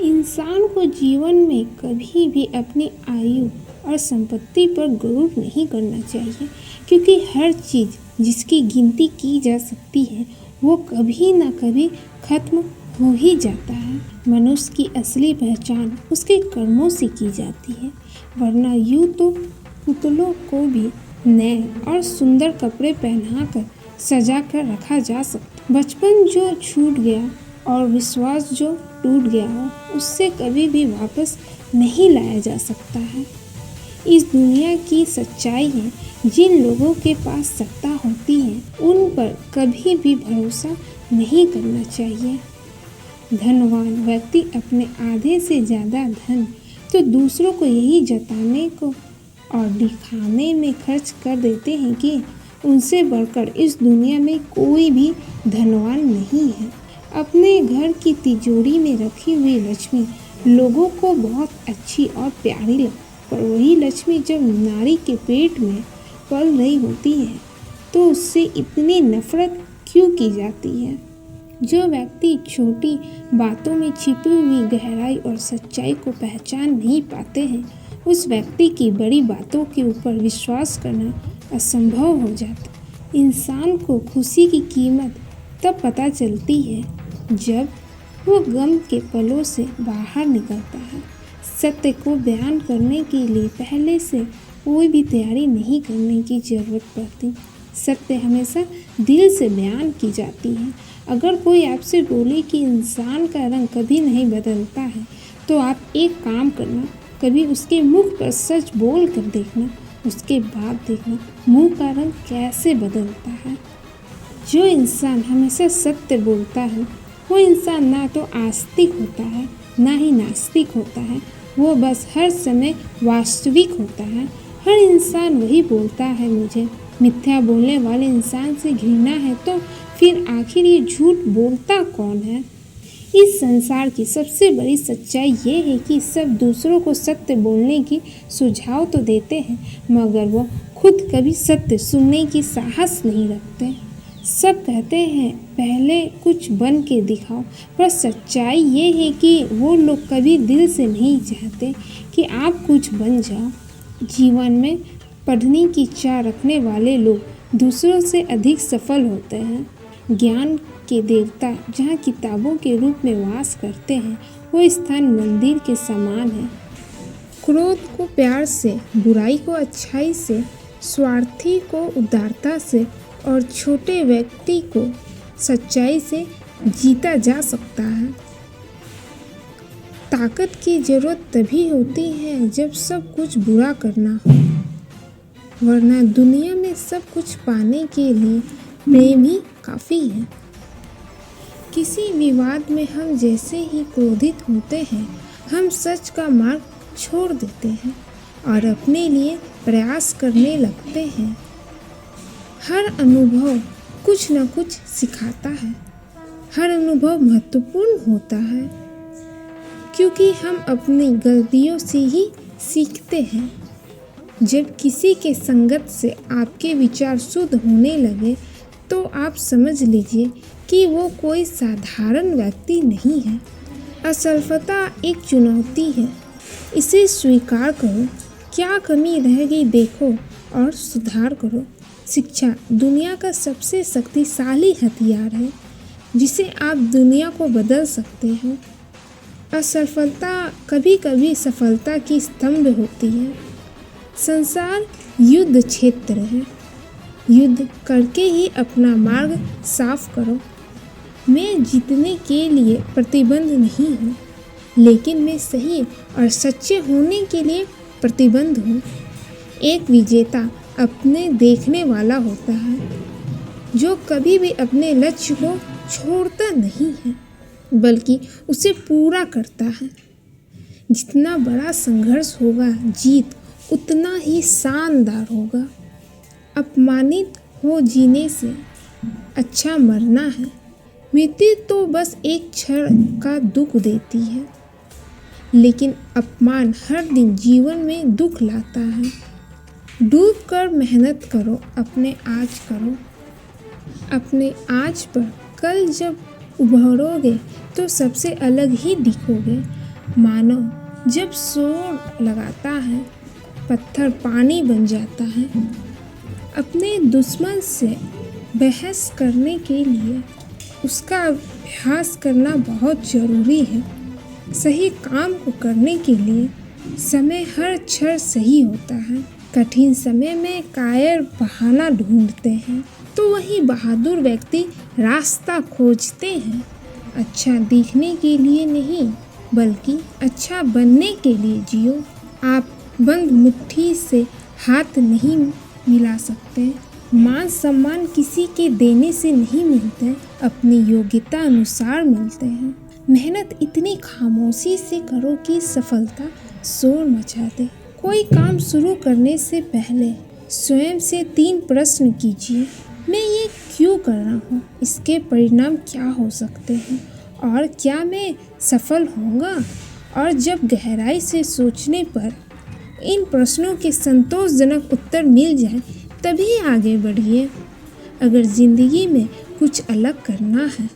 इंसान को जीवन में कभी भी अपनी आयु और संपत्ति पर गौर नहीं करना चाहिए, क्योंकि हर चीज़ जिसकी गिनती की जा सकती है वो कभी ना कभी खत्म हो ही जाता है। मनुष्य की असली पहचान उसके कर्मों से की जाती है, वरना यूँ तो पुतलों को भी नए और सुंदर कपड़े पहनाकर सजा कर रखा जा सकता। बचपन जो छूट गया और विश्वास जो टूट गया हो, उससे कभी भी वापस नहीं लाया जा सकता है। इस दुनिया की सच्चाई है, जिन लोगों के पास सत्ता होती है उन पर कभी भी भरोसा नहीं करना चाहिए। धनवान व्यक्ति अपने आधे से ज़्यादा धन तो दूसरों को यही जताने को और दिखाने में खर्च कर देते हैं कि उनसे बढ़कर इस दुनिया में कोई भी धनवान नहीं है। अपने घर की तिजोरी में रखी हुई लक्ष्मी लोगों को बहुत अच्छी और प्यारी लगती, पर वही लक्ष्मी जब नारी के पेट में पल रही होती है तो उससे इतनी नफरत क्यों की जाती है। जो व्यक्ति छोटी बातों में छिपी हुई गहराई और सच्चाई को पहचान नहीं पाते हैं, उस व्यक्ति की बड़ी बातों के ऊपर विश्वास करना असंभव हो जाता। इंसान को खुशी की कीमत तब पता चलती है जब वो गम के पलों से बाहर निकलता है। सत्य को बयान करने के लिए पहले से कोई भी तैयारी नहीं करने की ज़रूरत पड़ती। सत्य हमेशा दिल से बयान की जाती है। अगर कोई आपसे बोले कि इंसान का रंग कभी नहीं बदलता है, तो आप एक काम करना, कभी उसके मुख पर सच बोल कर देखना, उसके बाद देखना मुंह का रंग कैसे बदलता है। जो इंसान हमेशा सत्य बोलता है वो इंसान ना तो आस्तिक होता है ना ही नास्तिक होता है, वो बस हर समय वास्तविक होता है। हर इंसान वही बोलता है मुझे। मिथ्या बोलने वाले इंसान से घृणा है तो फिर आखिर ये झूठ बोलता कौन है। इस संसार की सबसे बड़ी सच्चाई ये है कि सब दूसरों को सत्य बोलने की सुझाव तो देते हैं, मगर वो खुद कभी सत्य सुनने की साहस नहीं रखते। सब कहते हैं पहले कुछ बन के दिखाओ, पर सच्चाई ये है कि वो लोग कभी दिल से नहीं चाहते कि आप कुछ बन जाओ। जीवन में पढ़ने की चाह रखने वाले लोग दूसरों से अधिक सफल होते हैं। ज्ञान के देवता जहाँ किताबों के रूप में वास करते हैं, वो स्थान मंदिर के समान है। क्रोध को प्यार से, बुराई को अच्छाई से, स्वार्थी को उदारता से और छोटे व्यक्ति को सच्चाई से जीता जा सकता है। ताकत की जरूरत तभी होती है जब सब कुछ बुरा करना हो, वरना दुनिया में सब कुछ पाने के लिए प्रेम ही काफ़ी है। किसी विवाद में हम जैसे ही क्रोधित होते हैं, हम सच का मार्ग छोड़ देते हैं और अपने लिए प्रयास करने लगते हैं। हर अनुभव कुछ न कुछ सिखाता है। हर अनुभव महत्वपूर्ण होता है, क्योंकि हम अपनी गलतियों से ही सीखते हैं। जब किसी के संगत से आपके विचार शुद्ध होने लगे, तो आप समझ लीजिए कि वो कोई साधारण व्यक्ति नहीं है। असफलता एक चुनौती है, इसे स्वीकार करो। क्या कमी रह गई देखो और सुधार करो। शिक्षा दुनिया का सबसे शक्तिशाली हथियार है, जिसे आप दुनिया को बदल सकते हो। असफलता कभी कभी सफलता की स्तंभ होती है। संसार युद्ध क्षेत्र है। युद्ध करके ही अपना मार्ग साफ करो। मैं जीतने के लिए प्रतिबंध नहीं हूँ, लेकिन मैं सही और सच्चे होने के लिए प्रतिबंध हूँ। एक विजेता अपने देखने वाला होता है, जो कभी भी अपने लक्ष्य को छोड़ता नहीं है, बल्कि उसे पूरा करता है। जितना बड़ा संघर्ष होगा, जीत उतना ही शानदार होगा। अपमानित हो जीने से अच्छा मरना है। मृत्यु तो बस एक क्षण का दुख देती है, लेकिन अपमान हर दिन जीवन में दुख लाता है। डूब कर मेहनत करो, अपने आज करो। अपने आज पर कल जब उभरोगे तो सबसे अलग ही दिखोगे। मानव जब शोर लगाता है, पत्थर पानी बन जाता है। अपने दुश्मन से बहस करने के लिए उसका अभ्यास करना बहुत ज़रूरी है। सही काम को करने के लिए समय हर क्षण सही होता है। कठिन समय में कायर बहाना ढूंढते हैं, तो वही बहादुर व्यक्ति रास्ता खोजते हैं। अच्छा दिखने के लिए नहीं, बल्कि अच्छा बनने के लिए जियो। आप बंद मुट्ठी से हाथ नहीं मिला सकते। मान सम्मान किसी के देने से नहीं मिलते, अपनी योग्यता अनुसार मिलते हैं। मेहनत इतनी खामोशी से करो कि सफलता शोर मचा दे। कोई काम शुरू करने से पहले स्वयं से 3 प्रश्न कीजिए। मैं ये क्यों कर रहा हूँ? इसके परिणाम क्या हो सकते हैं? और क्या मैं सफल होऊंगा? और जब गहराई से सोचने पर इन प्रश्नों के संतोषजनक उत्तर मिल जाए, तभी आगे बढ़िए। अगर ज़िंदगी में कुछ अलग करना है,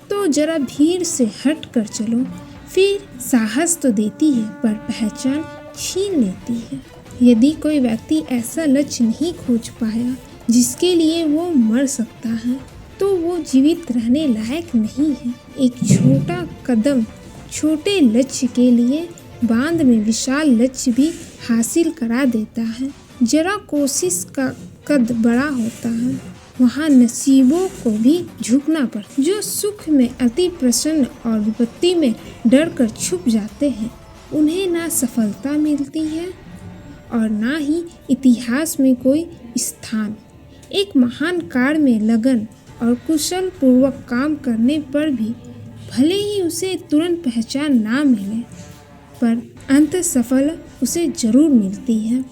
तो जरा भीड़ से हट कर चलो। फिर साहस तो देती है, पर पहचान छीन लेती है। यदि कोई व्यक्ति ऐसा लक्ष्य नहीं खोज पाया जिसके लिए वो मर सकता है, तो वो जीवित रहने लायक नहीं है। एक छोटा कदम छोटे लक्ष्य के लिए बांध में विशाल लक्ष्य भी हासिल करा देता है। जरा कोशिश का कद बड़ा होता है, वहाँ नसीबों को भी झुकना पड़ता। जो सुख में अति प्रसन्न और विपत्ति में डर कर छुप जाते हैं, उन्हें ना सफलता मिलती है और ना ही इतिहास में कोई स्थान। एक महान कार्य में लगन और कुशल पूर्वक काम करने पर भी भले ही उसे तुरंत पहचान ना मिले, पर अंत सफल उसे जरूर मिलती है।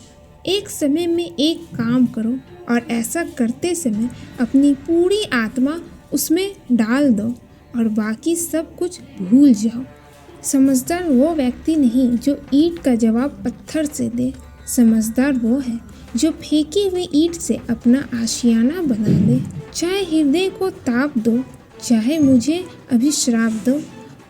एक समय में एक काम करो और ऐसा करते समय अपनी पूरी आत्मा उसमें डाल दो और बाकी सब कुछ भूल जाओ। समझदार वो व्यक्ति नहीं जो ईंट का जवाब पत्थर से दे। समझदार वो है जो फेंकी हुई ईंट से अपना आशियाना बना ले। चाहे हृदय को ताप दो, चाहे मुझे अभी श्राप दो,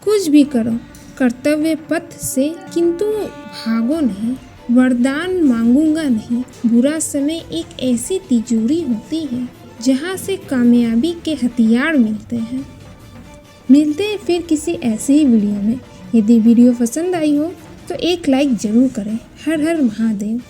कुछ भी करो कर्तव्य पथ से, किंतु भागो नहीं। वरदान मांगूंगा नहीं। बुरा समय एक ऐसी तिजोरी होती है जहाँ से कामयाबी के हथियार मिलते हैं। मिलते हैं फिर किसी ऐसे ही वीडियो में। यदि वीडियो पसंद आई हो तो एक लाइक ज़रूर करें। हर हर महादेव।